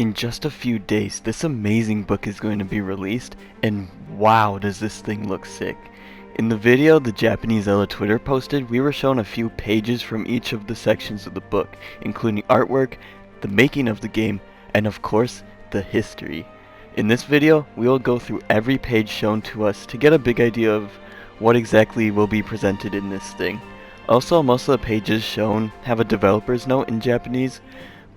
In just a few days, this amazing book is going to be released, and wow, does this thing look sick. In the video the Japanese Ella Twitter posted, we were shown a few pages from each of the sections of the book, including artwork, the making of the game, and of course, the history. In this video, we will go through every page shown to us to get a big idea of what exactly will be presented in this thing. Also, most of the pages shown have a developer's note in Japanese,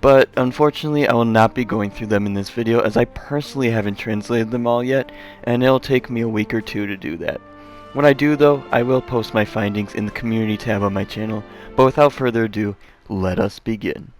but unfortunately I will not be going through them in this video as I personally haven't translated them all yet, and it'll take me a week or two to do that. When I do though, I will post my findings in the community tab on my channel, but without further ado, let us begin.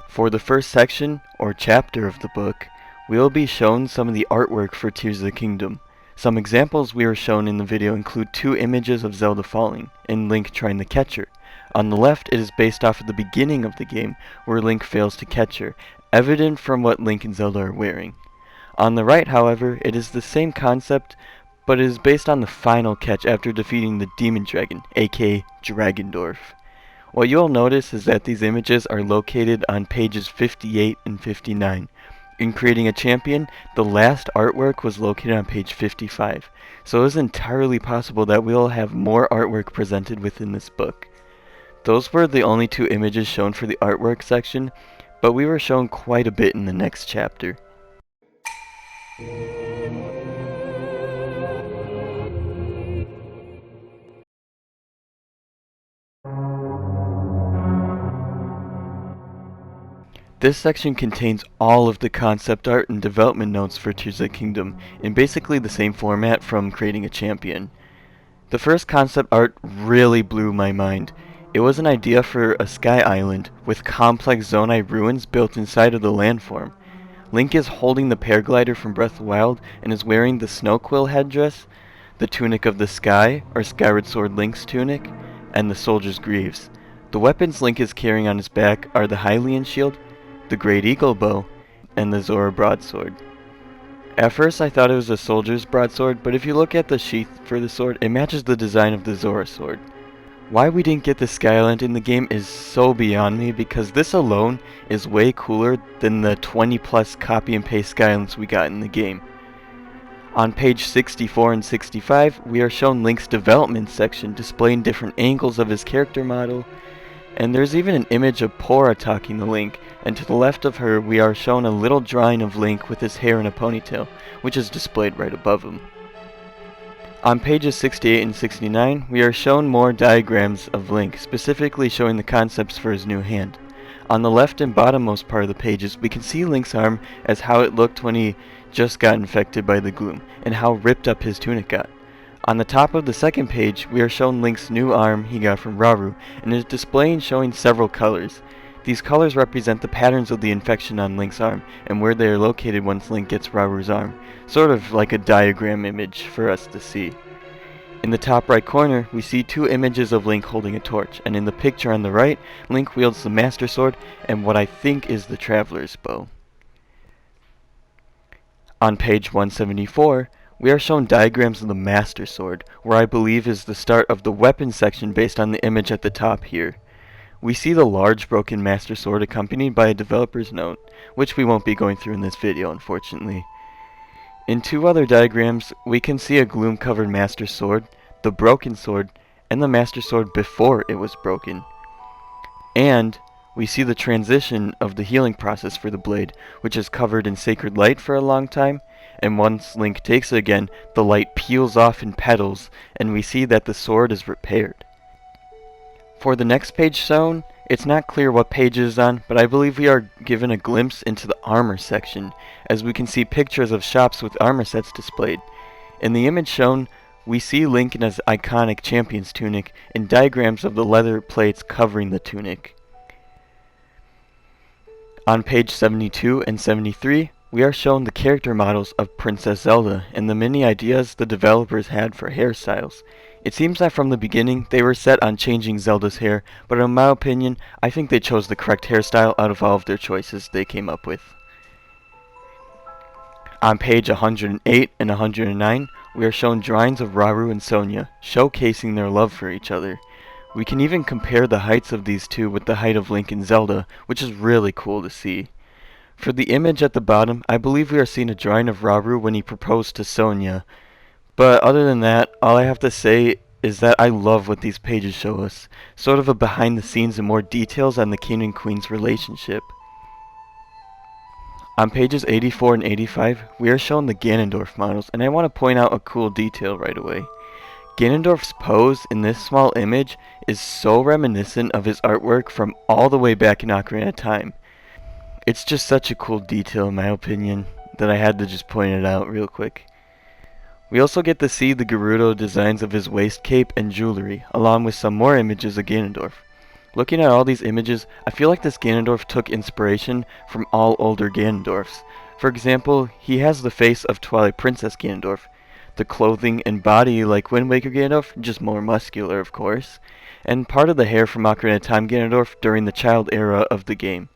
For the first section, or chapter of the book, we will be shown some of the artwork for Tears of the Kingdom. Some examples we are shown in the video include two images of Zelda falling, and Link trying to catch her. On the left, it is based off of the beginning of the game, where Link fails to catch her, evident from what Link and Zelda are wearing. On the right, however, it is the same concept, but it is based on the final catch after defeating the Demon Dragon, aka Dragendorf. What you'll notice is that these images are located on pages 58 and 59. In creating a champion, the last artwork was located on page 55, so it is entirely possible that we will have more artwork presented within this book. Those were the only two images shown for the artwork section, but we were shown quite a bit in the next chapter. This section contains all of the concept art and development notes for Tears of the Kingdom, in basically the same format from creating a champion. The first concept art really blew my mind. It was an idea for a sky island with complex Zonai ruins built inside of the landform. Link is holding the paraglider from Breath of the Wild and is wearing the Snow Quill headdress, the Tunic of the Sky, or Skyward Sword Link's tunic, and the Soldier's Greaves. The weapons Link is carrying on his back are the Hylian shield, the Great Eagle bow, and the Zora broadsword. At first I thought it was a soldier's broadsword, but if you look at the sheath for the sword, it matches the design of the Zora sword. Why we didn't get the Skyland in the game is so beyond me, because this alone is way cooler than the 20 plus copy and paste Skylands we got in the game. On page 64 and 65, we are shown Link's development section displaying different angles of his character model, and there's even an image of Pora talking to Link, and to the left of her we are shown a little drawing of Link with his hair in a ponytail, which is displayed right above him. On pages 68 and 69, we are shown more diagrams of Link, specifically showing the concepts for his new hand. On the left and bottommost part of the pages, we can see Link's arm as how it looked when he just got infected by the gloom, and how ripped up his tunic got. On the top of the second page, we are shown Link's new arm he got from Rauru, and is displaying showing several colors. These colors represent the patterns of the infection on Link's arm, and where they are located once Link gets Rauru's arm, sort of like a diagram image for us to see. In the top right corner, we see two images of Link holding a torch, and in the picture on the right, Link wields the Master Sword and what I think is the Traveler's Bow. On page 174, we are shown diagrams of the Master Sword, where I believe is the start of the weapons section based on the image at the top here. We see the large broken Master Sword accompanied by a developer's note, which we won't be going through in this video unfortunately. In two other diagrams, we can see a gloom-covered Master Sword, the broken sword, and the Master Sword before it was broken. And we see the transition of the healing process for the blade, which is covered in sacred light for a long time, and once Link takes it again, the light peels off in petals, and we see that the sword is repaired. For the next page shown, it's not clear what page it is on, but I believe we are given a glimpse into the armor section, as we can see pictures of shops with armor sets displayed. In the image shown, we see Link in his iconic champion's tunic and diagrams of the leather plates covering the tunic. On page 72 and 73, we are shown the character models of Princess Zelda and the many ideas the developers had for hairstyles. It seems that from the beginning they were set on changing Zelda's hair, but in my opinion, I think they chose the correct hairstyle out of all of their choices they came up with. On page 108 and 109, we are shown drawings of Rauru and Sonia, showcasing their love for each other. We can even compare the heights of these two with the height of Link and Zelda, which is really cool to see. For the image at the bottom, I believe we are seeing a drawing of Rauru when he proposed to Sonia. But other than that, all I have to say is that I love what these pages show us, sort of a behind the scenes and more details on the king and queen's relationship. On pages 84 and 85, we are shown the Ganondorf models, and I want to point out a cool detail right away. Ganondorf's pose in this small image is so reminiscent of his artwork from all the way back in Ocarina of Time. It's just such a cool detail in my opinion that I had to just point it out real quick. We also get to see the Gerudo designs of his waist cape and jewelry, along with some more images of Ganondorf. Looking at all these images, I feel like this Ganondorf took inspiration from all older Ganondorfs. For example, he has the face of Twilight Princess Ganondorf, the clothing and body like Wind Waker Ganondorf, just more muscular of course, and part of the hair from Ocarina of Time Ganondorf during the child era of the game.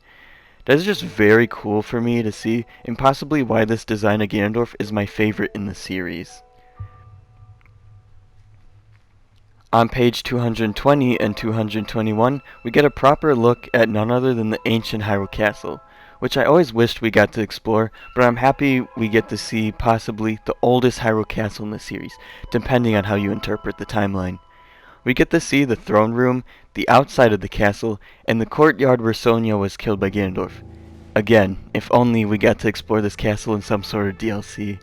That is just very cool for me to see, and possibly why this design of Ganondorf is my favorite in the series. On page 220 and 221, we get a proper look at none other than the ancient Hyrule Castle, which I always wished we got to explore, but I'm happy we get to see possibly the oldest Hyrule Castle in the series, depending on how you interpret the timeline. We get to see the throne room, the outside of the castle, and the courtyard where Sonia was killed by Ganondorf. Again, if only we got to explore this castle in some sort of DLC.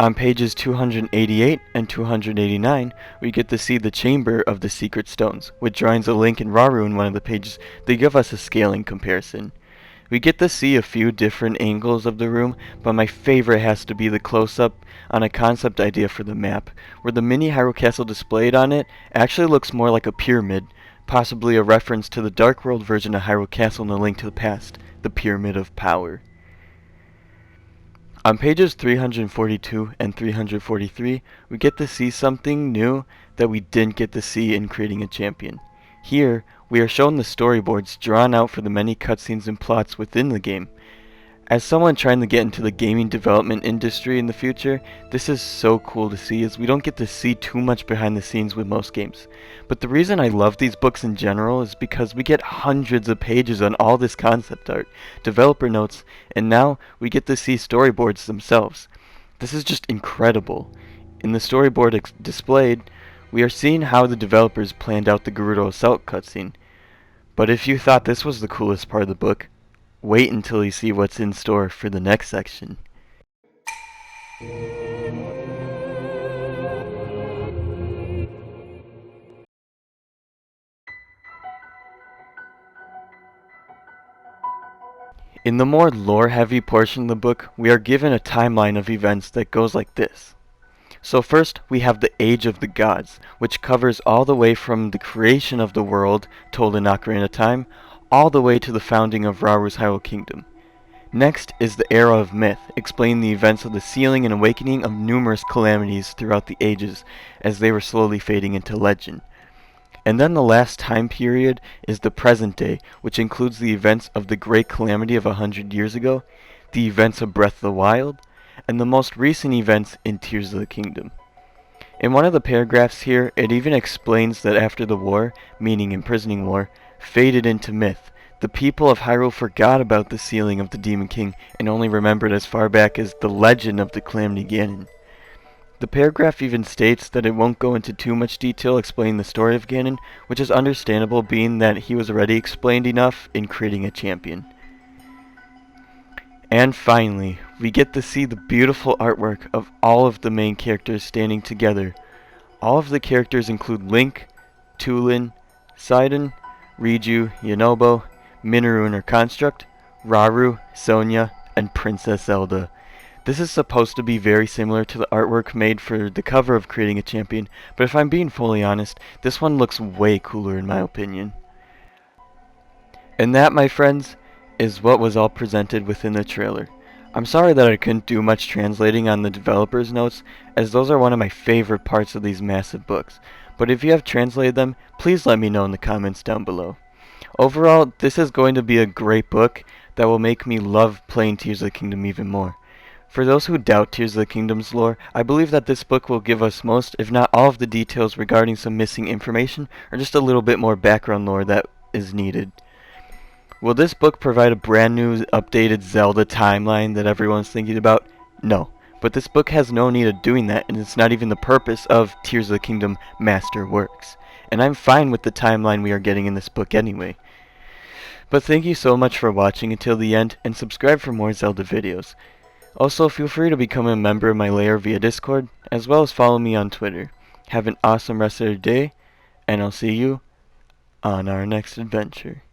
On pages 288 and 289, we get to see the Chamber of the Secret Stones, with drawings of Link and Rauru in one of the pages that give us a scaling comparison. We get to see a few different angles of the room, but my favorite has to be the close-up on a concept idea for the map, where the mini Hyrule Castle displayed on it actually looks more like a pyramid, possibly a reference to the Dark World version of Hyrule Castle in A Link to the Past, the Pyramid of Power. On pages 342 and 343, we get to see something new that we didn't get to see in Creating a Champion. Here, we are shown the storyboards drawn out for the many cutscenes and plots within the game. As someone trying to get into the gaming development industry in the future, this is so cool to see as we don't get to see too much behind the scenes with most games. But the reason I love these books in general is because we get hundreds of pages on all this concept art, developer notes, and now we get to see storyboards themselves. This is just incredible. In the storyboard displayed, we are seeing how the developers planned out the Gerudo Assault cutscene. But if you thought this was the coolest part of the book, wait until you see what's in store for the next section. In the more lore-heavy portion of the book, we are given a timeline of events that goes like this. So first, we have the Age of the Gods, which covers all the way from the creation of the world, told in Ocarina of Time, all the way to the founding of Rauru's Hyrule Kingdom. Next is the Era of Myth, explaining the events of the sealing and awakening of numerous calamities throughout the ages, as they were slowly fading into legend. And then the last time period is the present day, which includes the events of the Great Calamity of 100 years ago, the events of Breath of the Wild, and the most recent events in Tears of the Kingdom. In one of the paragraphs here, it even explains that after the war, meaning imprisoning war, faded into myth, the people of Hyrule forgot about the sealing of the Demon King and only remembered as far back as the legend of the Calamity Ganon. The paragraph even states that it won't go into too much detail explaining the story of Ganon, which is understandable being that he was already explained enough in Creating a Champion. And finally, we get to see the beautiful artwork of all of the main characters standing together. All of the characters include Link, Tulin, Sidon, Riju, Yunobo, Minoru and her construct, Raru, Sonia, and Princess Zelda. This is supposed to be very similar to the artwork made for the cover of Creating a Champion, but if I'm being fully honest, this one looks way cooler in my opinion. And that, my friends, is what was all presented within the trailer. I'm sorry that I couldn't do much translating on the developer's notes, as those are one of my favorite parts of these massive books, but if you have translated them, please let me know in the comments down below. Overall, this is going to be a great book that will make me love playing Tears of the Kingdom even more. For those who doubt Tears of the Kingdom's lore, I believe that this book will give us most, if not all of the details regarding some missing information, or just a little bit more background lore that is needed. Will this book provide a brand new, updated Zelda timeline that everyone's thinking about? No. But this book has no need of doing that, and it's not even the purpose of Tears of the Kingdom Master Works. And I'm fine with the timeline we are getting in this book anyway. But thank you so much for watching until the end, and subscribe for more Zelda videos. Also, feel free to become a member of my lair via Discord, as well as follow me on Twitter. Have an awesome rest of your day, and I'll see you on our next adventure.